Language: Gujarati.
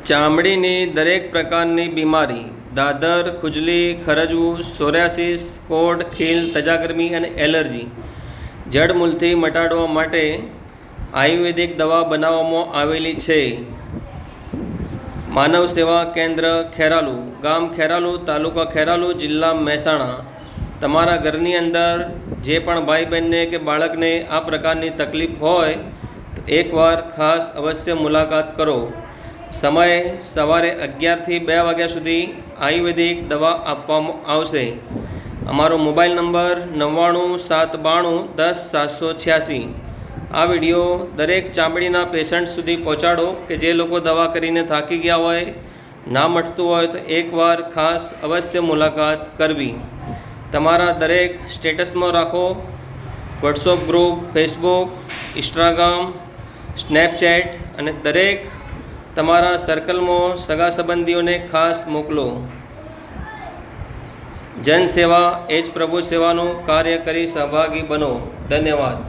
ચામડીની દરેક પ્રકારની બીમારી દાદર, ખુજલી, ખરજવું, સોરિયાસિસ, કોડ, ખીલ, તજાગરમી અને એલર્જી જડમૂળથી મટાડવા માટે આયુર્વેદિક દવા બનાવવામાં આવેલી છે. માનવ સેવા કેન્દ્ર ખેરાલુ, ગામ ખેરાલુ, તાલુકા ખેરાલુ, જિલ્લા મહેસાણા. તમારા ઘરની અંદર જે પણ ભાઈ બહેનને કે બાળકને આ પ્રકારની તકલીફ હોય તો એકવાર ખાસ અવશ્ય મુલાકાત કરો. સમય સવારે 11 થી 2 વાગ્યા સુધી આયુર્વેદિક દવા આપવામાં આવશે. અમારો મોબાઈલ નંબર 9972910786. આ વિડીયો દરેક ચામડીના પેશન્ટ સુધી પહોંચાડો કે જે લોકો દવા કરીને થાકી ગયા હોય, ના મટતું હોય તો એકવાર ખાસ અવશ્ય મુલાકાત કરવી. તમારા દરેક સ્ટેટસમાં રાખો. WhatsApp group, Facebook, Instagram, Snapchat અને દરેક તમારા સર્કલમાં સગા સંબંધીઓને ખાસ મોકલો. જનસેવા એ જ પ્રભુ સેવાનું કાર્ય કરી સહભાગી બનો. ધન્યવાદ.